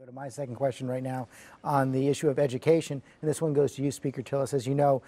Go to my second question right now on the issue of education, and this one goes to you, Speaker Tillis. As you know,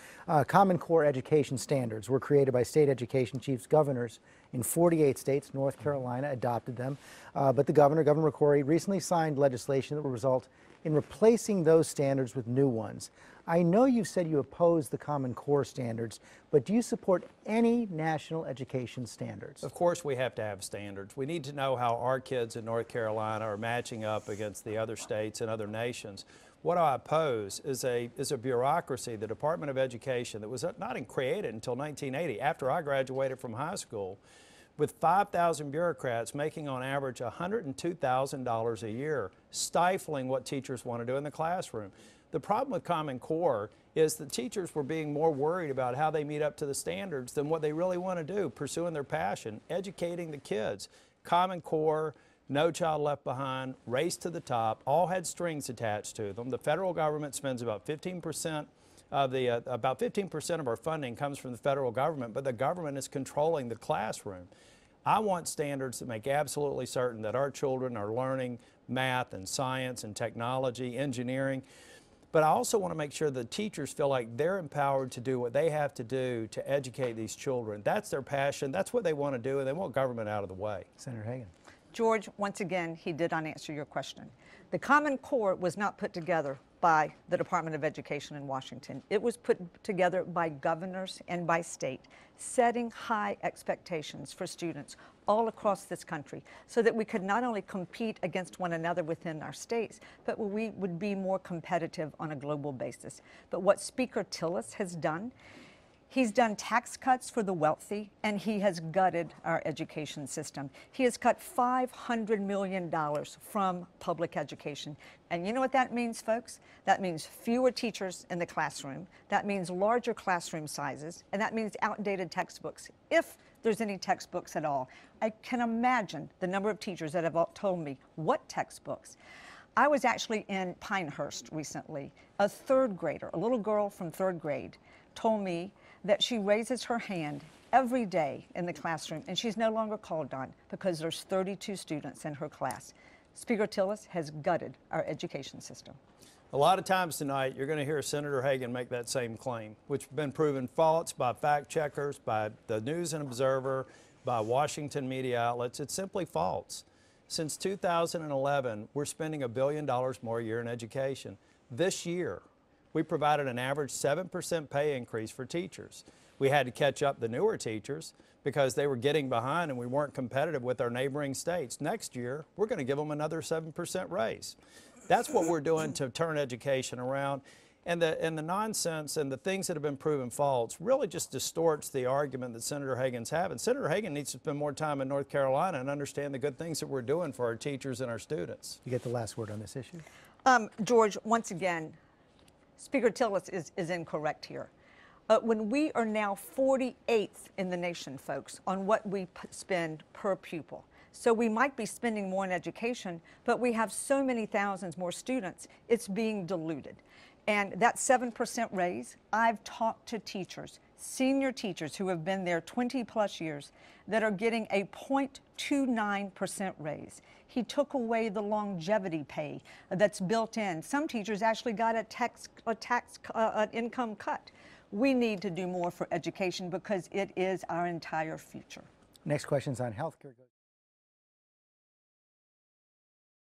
Common Core education standards were created by state education chiefs, governors in 48 states. North Carolina adopted them, but the Governor McCrory, recently signed legislation that will result in replacing those standards with new ones. I know you've said you oppose the Common Core standards, but do you support any national education standards? Of course we have to have standards. We need to know how our kids in North Carolina are matching up against the other states and other nations. What I oppose is a bureaucracy, the Department of Education, that was not created until 1980, after I graduated from high school, with 5,000 bureaucrats making on average $102,000 a year, stifling what teachers want to do in the classroom. The problem with Common Core is that teachers were being more worried about how they meet up to the standards than what they really want to do, pursuing their passion, educating the kids. Common Core, No Child Left Behind, Race to the Top, all had strings attached to them. The federal government spends about 15% of our funding comes from the federal government, but the government is controlling the classroom. I want standards that make absolutely certain that our children are learning math and science and technology, engineering. But I also want to make sure that teachers feel like they're empowered to do what they have to do to educate these children. That's their passion. That's what they want to do, and they want government out of the way. Senator Hagan. George, once again, he did not answer your question. The Common Core was not put together by the Department of Education in Washington. It was put together by governors and by state, setting high expectations for students all across this country so that we could not only compete against one another within our states, but we would be more competitive on a global basis. But what Speaker Tillis has done, he's done tax cuts for the wealthy, and he has gutted our education system. He has cut $500 million from public education. And you know what that means, folks? That means fewer teachers in the classroom. That means larger classroom sizes. And that means outdated textbooks, if there's any textbooks at all. I can imagine the number of teachers that have told me, what textbooks? I was actually in Pinehurst recently. A third grader, a little girl from third grade, told me that she raises her hand every day in the classroom, and she's no longer called on because there's 32 students in her class. Speaker Tillis has gutted our education system. A lot of times tonight, you're going to hear Senator Hagan make that same claim, which has been proven false by fact checkers, by the News and Observer, by Washington media outlets. It's simply false. Since 2011, we're spending $1 billion more a year in education. This year, we provided an average 7% pay increase for teachers. We had to catch up the newer teachers because they were getting behind and we weren't competitive with our neighboring states. Next year, we're going to give them another 7% raise. That's what we're doing to turn education around. And the nonsense and the things that have been proven false really just distorts the argument that Senator Hagan's having. Senator Hagan needs to spend more time in North Carolina and understand the good things that we're doing for our teachers and our students. You get the last word on this issue. George, once again, Speaker Tillis is incorrect here. When we are now 48th in the nation, folks, on what we spend per pupil. So we might be spending more in education, but we have so many thousands more students, it's being diluted. And that 7% raise, I've talked to teachers, senior teachers who have been there 20 plus years, that are getting a 0.29% raise. He took away the longevity pay that's built in. Some teachers actually got an income cut. We need to do more for education because it is our entire future. Next question's on health care.